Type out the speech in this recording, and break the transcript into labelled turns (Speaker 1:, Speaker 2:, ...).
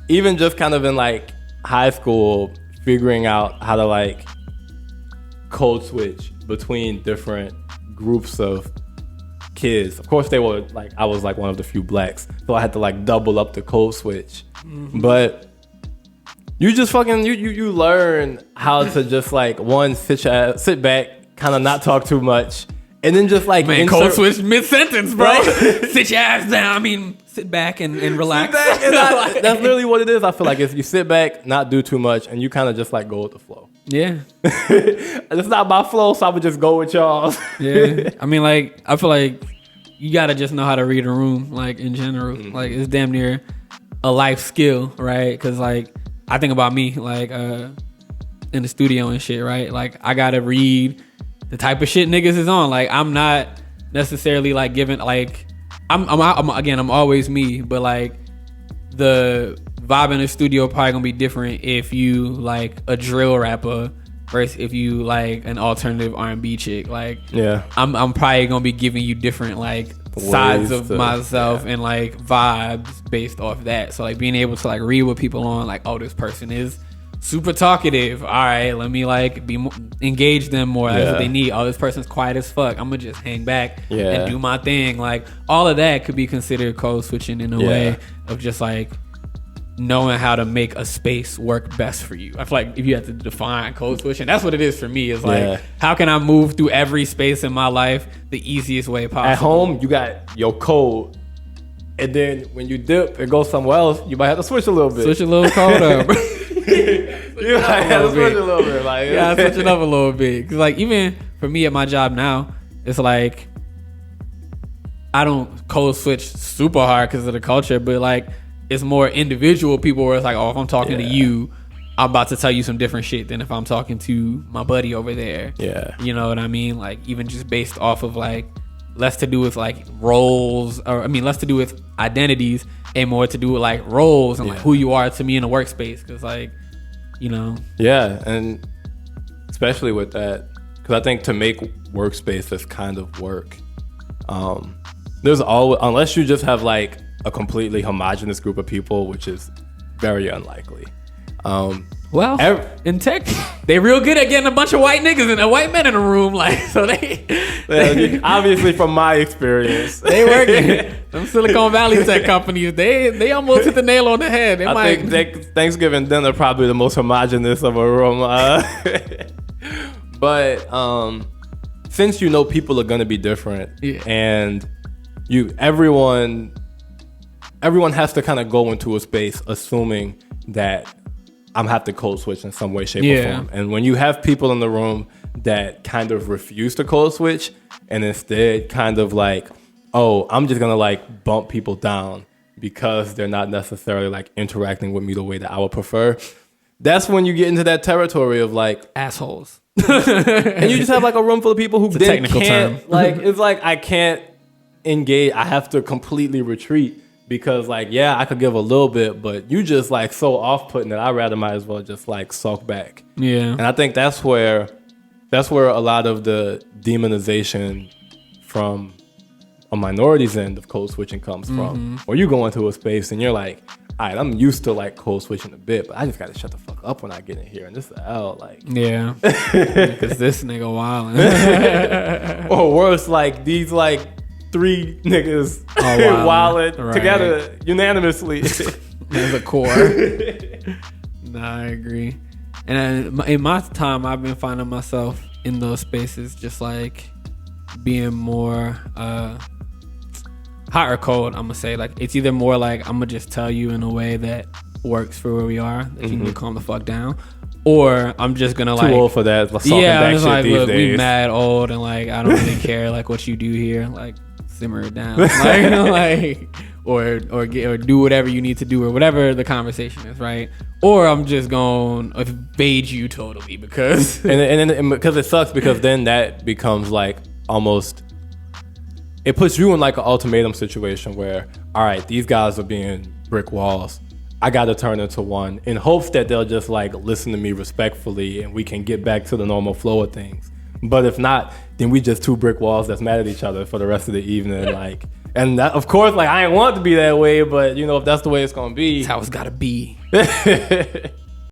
Speaker 1: even just kind of in like high school, figuring out how to like code switch between different groups of kids. Of course, they were like, I was like one of the few blacks, so I had to like double up the code switch. But you just fucking you learn how to just like sit back, kind of not talk too much, and then just like
Speaker 2: code switch mid sentence, bro. Sit your ass down. I mean, sit back and relax.
Speaker 1: That's literally what it is. I feel like if you sit back, not do too much, and you kind of just like go with the flow.
Speaker 2: Yeah,
Speaker 1: it's not my flow, so I would just go with y'all.
Speaker 2: Yeah, I mean, like I feel like you gotta just know how to read a room, like in general. Like it's damn near a life skill, right? Because like I think about me, like in the studio and shit, right? Like I gotta read the type of shit niggas is on. Like I'm not necessarily like giving like I'm always me, but like the vibe in the studio probably gonna be different if you like a drill rapper versus if you like an alternative R&B chick. Like I'm probably gonna be giving you different like sides of myself and like vibes based off that. So like being able to like read what people on, like, oh, this person is super talkative, all right, let me like engage them more. That's what they need. Oh, this person's quiet as fuck, I'm gonna just hang back and do my thing. Like all of that could be considered code switching in a way of just like knowing how to make a space work best for you. I feel like if you have to define code switching, that's what it is for me. It's like, how can I move through every space in my life the easiest way possible?
Speaker 1: At home, you got your code, and then when you dip and go somewhere else, you might have to switch a little bit.
Speaker 2: Switch a little code up.
Speaker 1: You might have to switch a little bit. Like,
Speaker 2: yeah, switch it up a little bit. Cause like even for me at my job now, it's like I don't code switch super hard because of the culture, but like it's more individual people where it's like, oh, if I'm talking to you, I'm about to tell you some different shit than if I'm talking to my buddy over there. Yeah. You know what I mean? Like even just based off of like less to do with like roles, or I mean less to do with identities and more to do with like roles and like who you are to me in a workspace. Cause like, you know.
Speaker 1: Yeah. And especially with that, cause I think to make workspaces kind of work, there's always, unless you just have like a completely homogenous group of people, which is very unlikely.
Speaker 2: In tech, they real good at getting a bunch of white niggas and white men in a room, like so they
Speaker 1: obviously from my experience,
Speaker 2: they working. Them Silicon Valley tech companies, they almost hit the nail on the head.
Speaker 1: I think Thanksgiving dinner probably the most homogenous of a room. But since you know people are gonna be different, and everyone has to kind of go into a space assuming that I'm have to code switch in some way, shape, or form. And when you have people in the room that kind of refuse to code switch and instead kind of like, oh, I'm just gonna like bump people down because they're not necessarily like interacting with me the way that I would prefer, that's when you get into that territory of like
Speaker 2: assholes.
Speaker 1: And you just have like a room full of people who
Speaker 2: it's a technical term.
Speaker 1: Like it's like I can't engage. I have to completely retreat because like I could give a little bit, but you just like so off-putting that I'd rather might as well just like sulk back. Yeah. And I think that's where a lot of the demonization from a minority's end of code switching comes from. Or you go into a space and you're like, all right, I'm used to like code switching a bit, but I just gotta shut the fuck up when I get in here. And this is hell, like
Speaker 2: because this nigga wildin'.
Speaker 1: Or worse, like these like 3 niggas wildin' together unanimously
Speaker 2: as a core. Nah, I agree. And in my time, I've been finding myself in those spaces just like being more hot or cold. I'm gonna say like it's either more like I'm gonna just tell you in a way that works for where we are, that you can calm the fuck down, or I'm just gonna like
Speaker 1: too old for that.
Speaker 2: I'm just like, look, we mad old and like I don't really care like what you do here, like simmer it down, like or do whatever you need to do or whatever the conversation is, right? Or I'm just gonna evade you totally because
Speaker 1: and because it sucks because then that becomes like almost, it puts you in like an ultimatum situation where, all right, these guys are being brick walls. I got to turn into one in hopes that they'll just like listen to me respectfully and we can get back to the normal flow of things. But if not, then we just 2 brick walls that's mad at each other for the rest of the evening. Like, And that, of course, like I ain't want it to be that way, but you know, if that's the way it's gonna be,
Speaker 2: that's how it's gotta be.